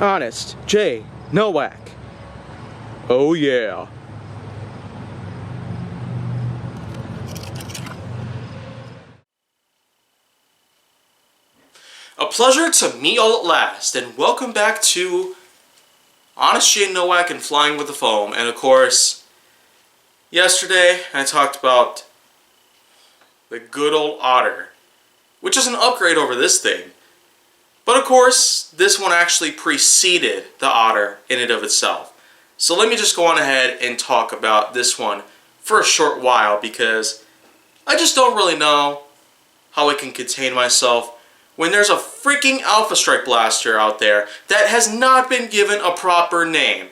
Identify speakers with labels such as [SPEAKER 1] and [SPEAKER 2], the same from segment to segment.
[SPEAKER 1] Honest J. Nowak. Oh yeah. A pleasure to meet all at last, and welcome back to Honest J. Nowak and Flying with the Foam. And of course, yesterday I talked about the good old Otter, which is an upgrade over this thing. But of course, this one actually preceded the Otter in and of itself. So let me just go on ahead and talk about this one for a short while, because I just don't really know how I can contain myself when there's a freaking Alpha Strike Blaster out there that has not been given a proper name.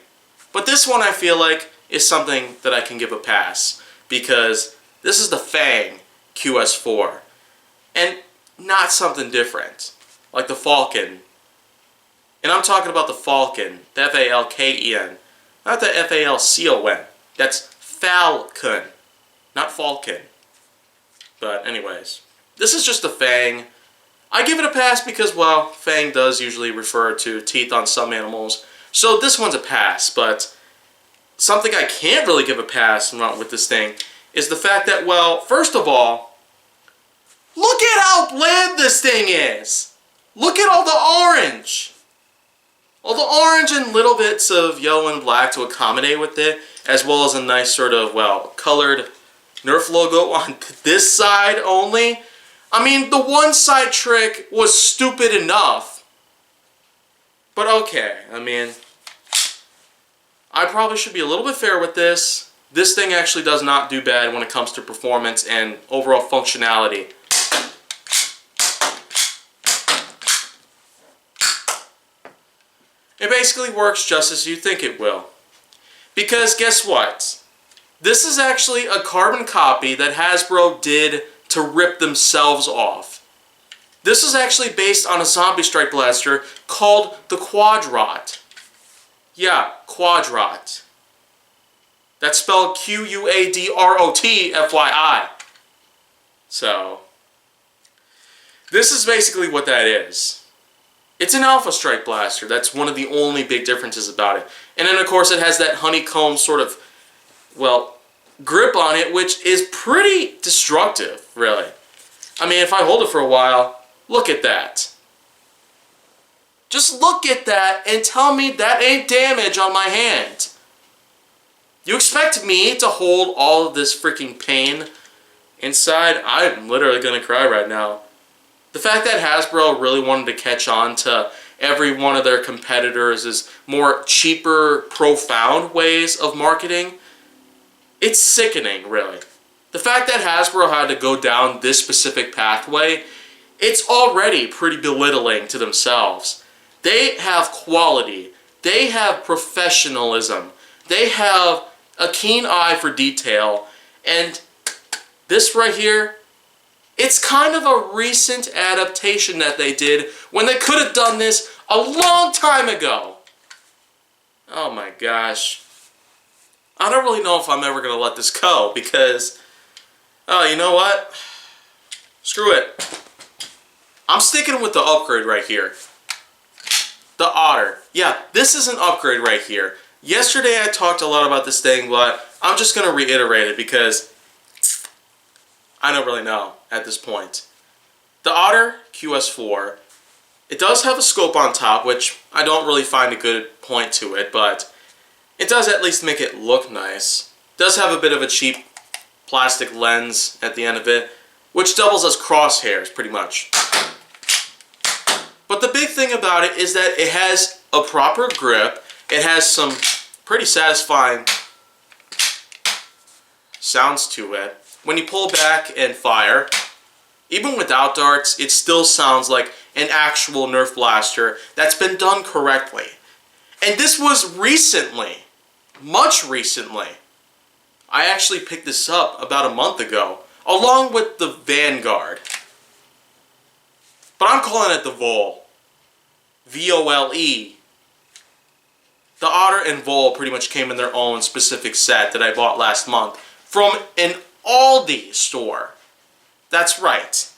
[SPEAKER 1] But this one I feel like is something that I can give a pass, because this is the Fang QS4, and not something different like the Falcon. And I'm talking about the Falcon, the F-A-L-K-E-N, not the F-A-L-C-O-N. That's Falcon, not Falcon. But anyways, this is just the Fang. I give it a pass because, well, Fang does usually refer to teeth on some animals, so this one's a pass. But something I can't really give a pass with this thing is the fact that, well, first of all, look at how bland this thing is! Look at all the orange! All the orange and little bits of yellow and black to accommodate with it, as well as a nice sort of, well, colored Nerf logo on this side only. I mean, the one side trick was stupid enough. But okay, I mean, I probably should be a little bit fair with this. This thing actually does not do bad when it comes to performance and overall functionality. It basically works just as you think it will. Because guess what? This is actually a carbon copy that Hasbro did to rip themselves off. This is actually based on a Zombie Strike Blaster called the Quadrot. Yeah, Quadrot. That's spelled Q-U-A-D-R-O-T, FYI. So, this is basically what that is. It's an Alpha Strike Blaster. That's one of the only big differences about it. And then, of course, it has that honeycomb sort of, well, grip on it, which is pretty destructive, really. I mean, if I hold it for a while, look at that. Just look at that and tell me that ain't damage on my hand. You expect me to hold all of this freaking pain inside? I'm literally going to cry right now. The fact that Hasbro really wanted to catch on to every one of their competitors' more cheaper, profound ways of marketing, it's sickening, really. The fact that Hasbro had to go down this specific pathway, it's already pretty belittling to themselves. They have quality. They have professionalism. They have a keen eye for detail. And this right here, it's kind of a recent adaptation that they did when they could have done this a long time ago. Oh my gosh. I don't really know if I'm ever going to let this go because, oh, you know what? Screw it. I'm sticking with the upgrade right here. The Otter. Yeah, this is an upgrade right here. Yesterday I talked a lot about this thing, but I'm just going to reiterate it because I don't really know at this point. The Otter QS4, it does have a scope on top, which I don't really find a good point to it, but it does at least make it look nice. It does have a bit of a cheap plastic lens at the end of it, which doubles as crosshairs pretty much. But the big thing about it is that it has a proper grip. It has some pretty satisfying sounds to it. When you pull back and fire, even without darts, it still sounds like an actual Nerf blaster that's been done correctly. And this was recently, much recently. I actually picked this up about a month ago, along with the Vanguard. But I'm calling it the Vol. V-O-L-E. The Otter and Vol pretty much came in their own specific set that I bought last month from an Aldi store. That's right.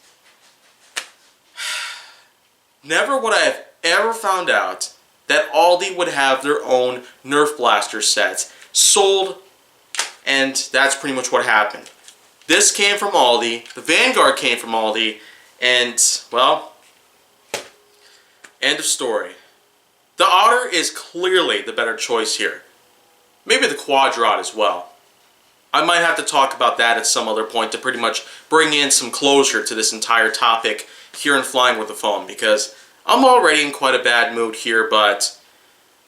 [SPEAKER 1] Never would I have ever found out that Aldi would have their own Nerf blaster sets sold, and that's pretty much what happened. This came from Aldi, the Vanguard came from Aldi, and, well, end of story. The Otter is clearly the better choice here. Maybe the Quadrant as well. I might have to talk about that at some other point to pretty much bring in some closure to this entire topic here in Flying with the Foam, because I'm already in quite a bad mood here, but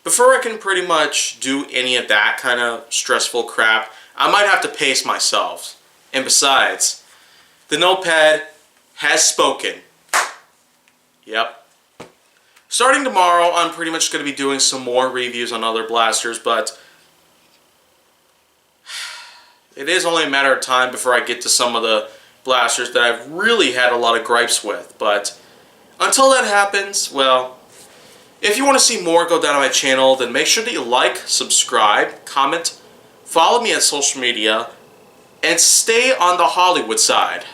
[SPEAKER 1] before I can pretty much do any of that kind of stressful crap, I might have to pace myself. And besides, the notepad has spoken. Yep. Starting tomorrow, I'm pretty much going to be doing some more reviews on other blasters, but it is only a matter of time before I get to some of the blasters that I've really had a lot of gripes with. But until that happens, well, if you want to see more go down on my channel, then make sure that you like, subscribe, comment, follow me on social media, and stay on the Hollywood side.